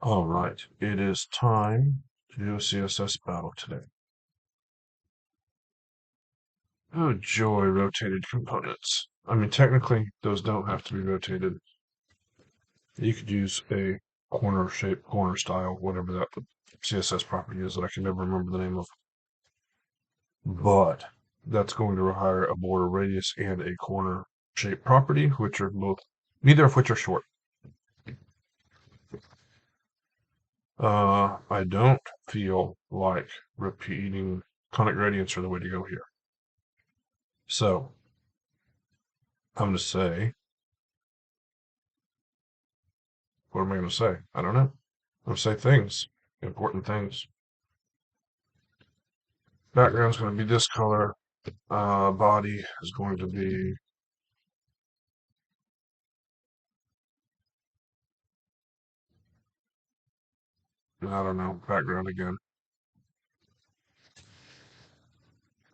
All right, it is time to do a CSS battle today. Oh joy, rotated components. I mean, technically, those don't have to be rotated. You could use a corner shape, corner style, whatever that CSS property is that I can never remember the name of. But that's going to require a border radius and a corner shape property, which are both, neither of which are short. I don't feel like repeating conic gradients are the way to go here. So I'm going to say, what am I going to say? I don't know. I'm going to say things, important things. Background is going to be this color. Body is going to be, I don't know, background again.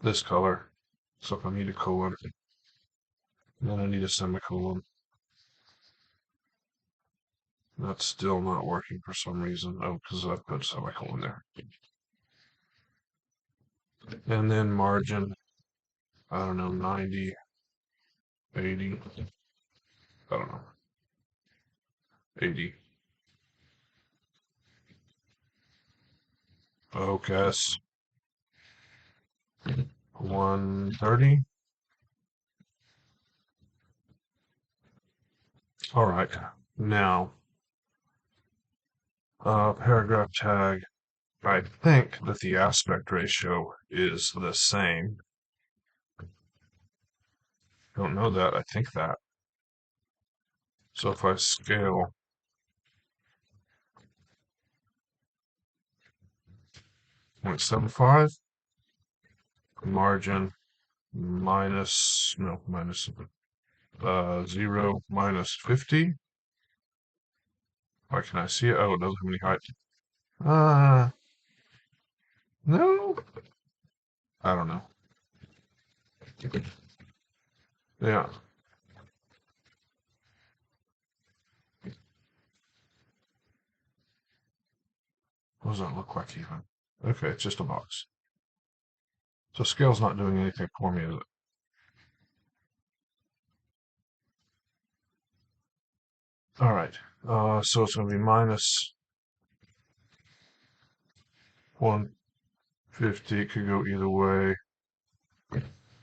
This color. So if I need a colon, then I need a semicolon. That's still not working for some reason. Oh, because I put semicolon there. And then margin, I don't know, 90, 80, I don't know, 80. Focus, 130. All right, now, paragraph tag. I think that the aspect ratio is the same. Don't know that. I think that. So if I scale 0.75, margin minus, no, minus 0 minus 50. Why can I see it? Oh, it doesn't have any height. No. I don't know. Yeah. What does that look like even? Okay, it's just a box. So scale's not doing anything for me, is it? All right. So it's going to be minus 150. It could go either way.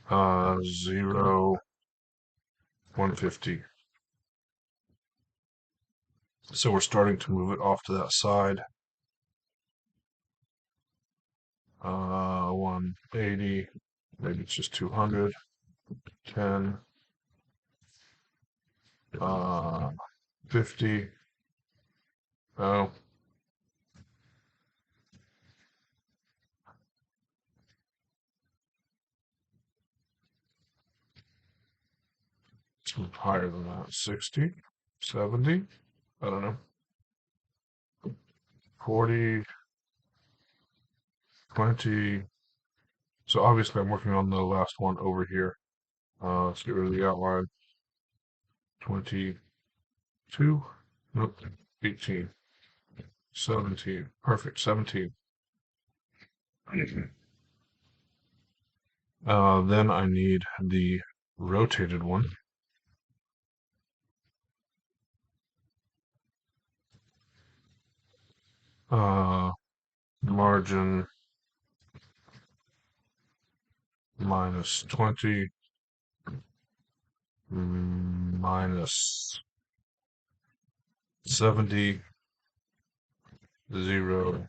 0, 150. So we're starting to move it off to that side. 180. Maybe it's just 200. 10. 50. Oh. It's higher than that. 60. 70. I don't know. 40. 20. So obviously I'm working on the last one over here. Let's get rid of the outline. 22. Nope. 18. 17. Perfect. 17. Then I need the rotated one. Margin minus 20 minus 70, 0,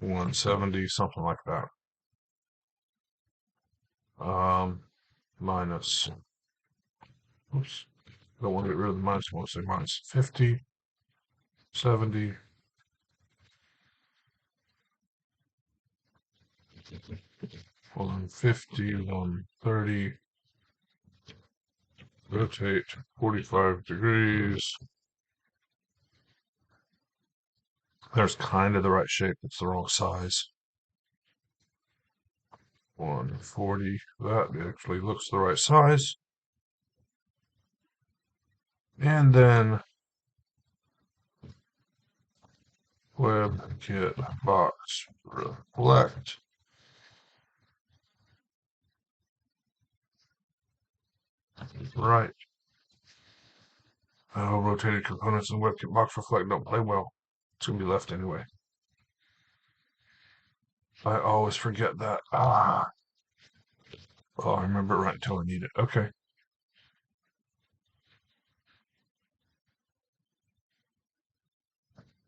170, something like that. Minus, oops, don't want to get rid of the minus, I want to say minus 50, 70, hold on, 50, 130, rotate 45 degrees. There's kind of the right shape, it's the wrong size. 140, that actually looks the right size. And then WebKit box reflect. Right. Oh, rotated components and WebKit box reflect don't play well. It's gonna be left anyway. I always forget that. Ah. Oh, I remember it right until I need it. Okay.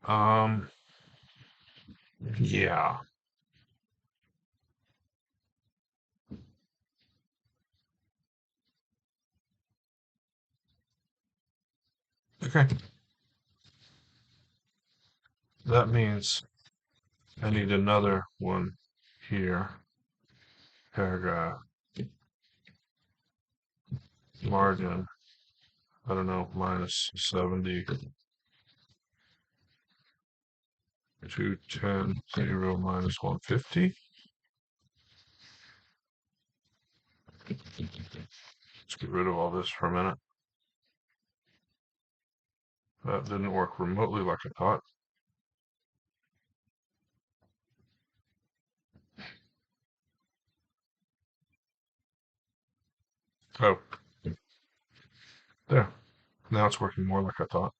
Um. Yeah. Okay. That means I need another one here. Paragraph margin. I don't know. Minus 70 to 10 0 minus 150. Let's get rid of all this for a minute. That didn't work remotely like I thought. Oh, there. Now it's working more like I thought.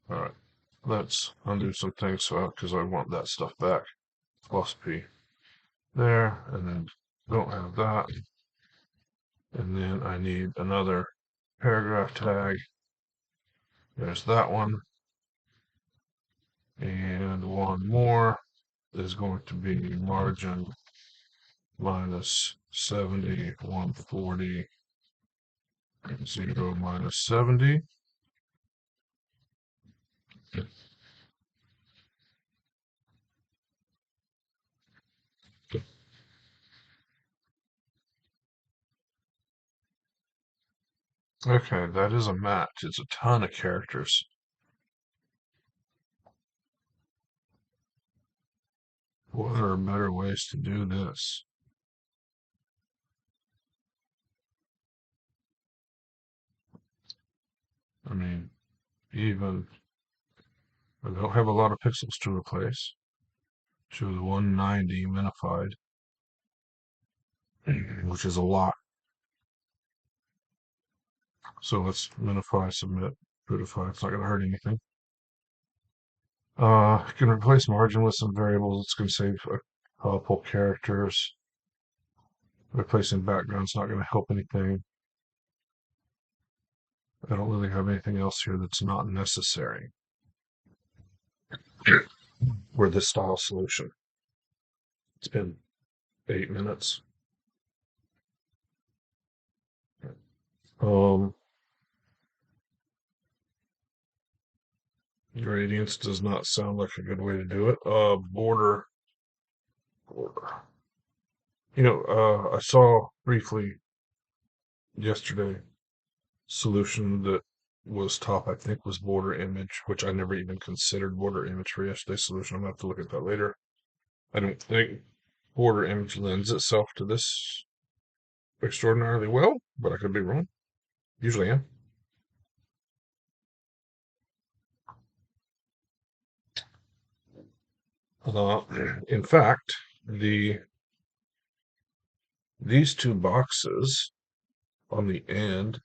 All right. Let's undo some things so because I want that stuff back. Plus P there, and then don't have that. And then I need another paragraph tag. There's that one. And one more is going to be margin minus 70, 140, 0 minus 70. Okay, that is a match. It's a ton of characters. What are better ways to do this? I mean, even I don't have a lot of pixels to replace. To the 190 minified, which is a lot. So let's minify, submit, brutify. It's not going to hurt anything. I can replace margin with some variables. It's going to save a couple characters. Replacing background's not going to help anything. I don't really have anything else here that's not necessary for this style solution. It's been 8 minutes. Um, Gradients does not sound like a good way to do it. Border. I saw briefly yesterday solution that was top, I think, was border image, which I never even considered border image for yesterday's solution. I'm gonna have to look at that later. I don't think border image lends itself to this extraordinarily well, but I could be wrong. Usually am. Uh, in fact, these two boxes on the end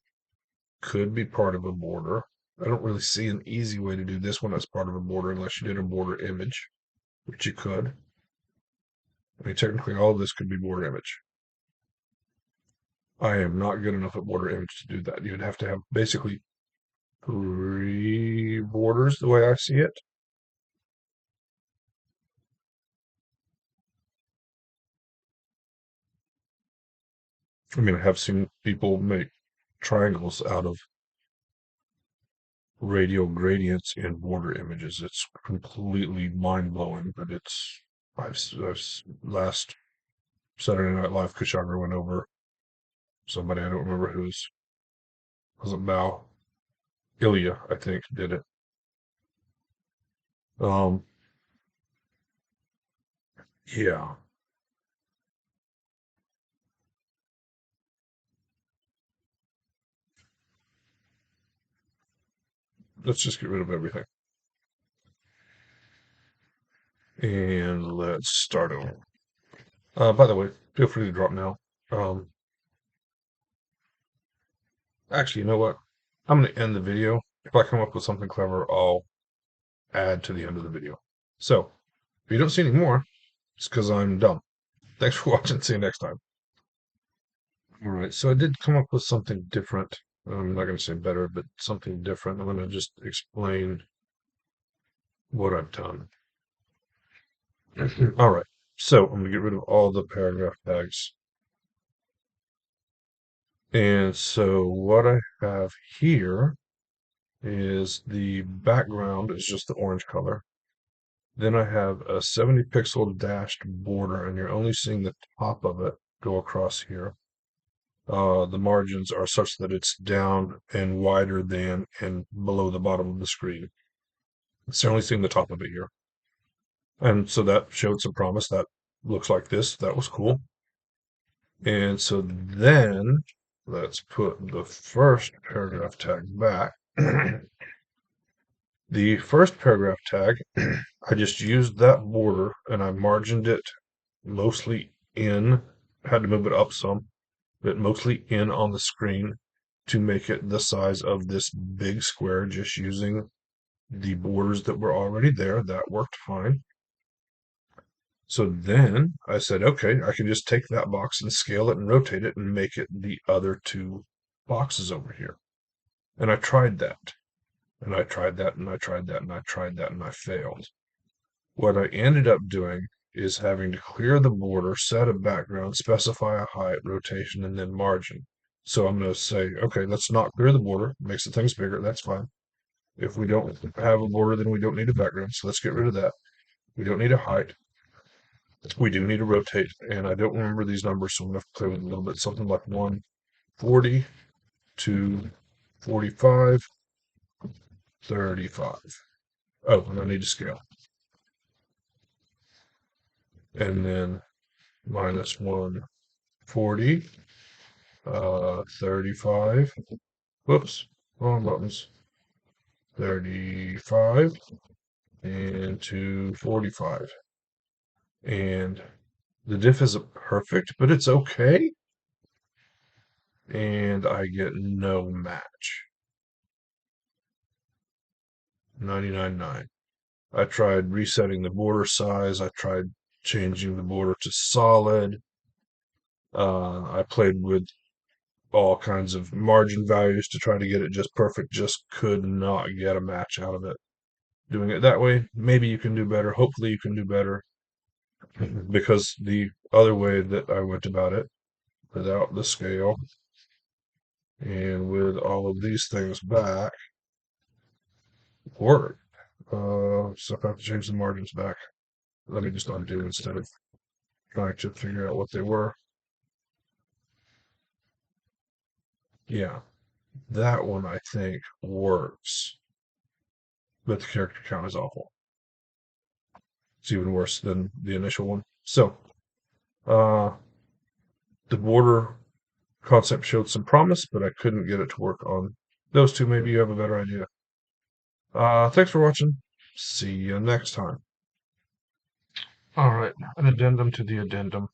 could be part of a border. I don't really see an easy way to do this one as part of a border unless you did a border image, which you could. I mean, technically, all of this could be border image. I am not good enough at border image to do that. You'd have to have basically three borders the way I see it. I mean, I have seen people make triangles out of radial gradients in border images. It's completely mind blowing, but I've last Saturday Night Live, Kushagra went over somebody I don't remember whose was it Bao Ilya, I think, did it. Um, yeah, let's just get rid of everything. And let's start over. By the way, feel free to drop now. Um, Actually, you know what? I'm going to end the video. If I come up with something clever, I'll add to the end of the video. So, if you don't see any more, it's because I'm dumb. Thanks for watching. See you next time. All right, so I did come up with something different. I'm not going to say better, but something different. I'm going to just explain what I've done. All right, so I'm going to get rid of all the paragraph tags. And so what I have here is the background is just the orange color. Then I have a 70 pixel dashed border, and you're only seeing the top of it go across here. The margins are such that it's down and wider than and below the bottom of the screen. So you're only seeing the top of it here. And so that showed some promise. That looks like this. That was cool. And so then let's put the first paragraph tag back. The first paragraph tag, I just used that border and I margined it mostly in, had to move it up some, but mostly in on the screen to make it the size of this big square, just using the borders that were already there. That worked fine. So then I said, okay, I can just take that box and scale it and rotate it and make it the other two boxes over here. And I tried that. And I tried that and I tried that and I tried that and I failed. What I ended up doing is having to clear the border, set a background, specify a height, rotation, and then margin. So I'm going to say, okay, let's not clear the border. Makes the things bigger. That's fine. If we don't have a border, then we don't need a background. So let's get rid of that. We don't need a height. We do need to rotate. And I don't remember these numbers, so I'm going to play with a little bit. Something like 140 to 45, 35. Oh, and I need to scale. And then minus 140, 35. Whoops, wrong buttons. 35 and 245. And the diff isn't perfect, but it's okay. And I get no match. 99.9. I tried resetting the border size. I tried changing the border to solid. I played with all kinds of margin values to try to get it just perfect. Just could not get a match out of it. Doing it that way, maybe you can do better. Hopefully you can do better. Because the other way that I went about it, without the scale and with all of these things back, worked. So if I have to change the margins back, let me just undo instead of trying to figure out what they were. Yeah, that one I think works, but the character count is awful. It's even worse than the initial one. So, uh, the border concept showed some promise, but I couldn't get it to work on those two. Maybe you have a better idea. Thanks for watching. See you next time. All right, an addendum to the addendum.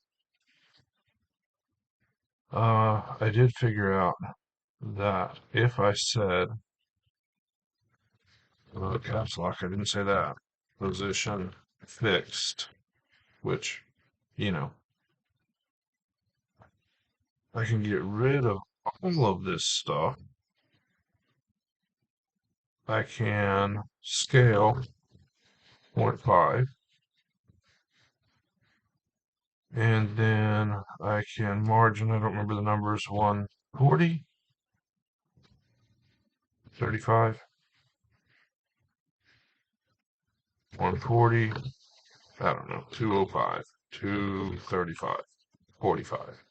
I did figure out that if I said caps lock, I didn't say that. Position fixed, which, you know, I can get rid of all of this stuff. I can scale 0.5, and then I can margin, I don't remember the numbers, 140, 35, 140, I don't know, 205, 235, 45.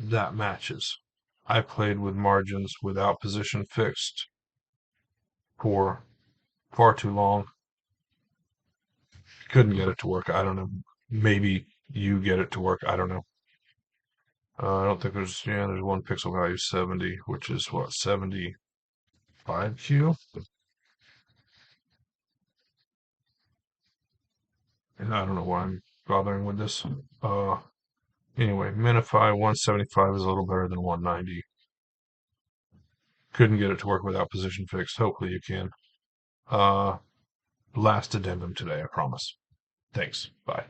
That matches. I played with margins without position fixed for far too long. Couldn't get it to work. I don't know. Maybe you get it to work. I don't know. I don't think there's one pixel value 70, which is what, 75Q? And I don't know why I'm bothering with this. Anyway, minify 175 is a little better than 190. Couldn't get it to work without position fixed. Hopefully you can. Last addendum today, I promise. Thanks. Bye.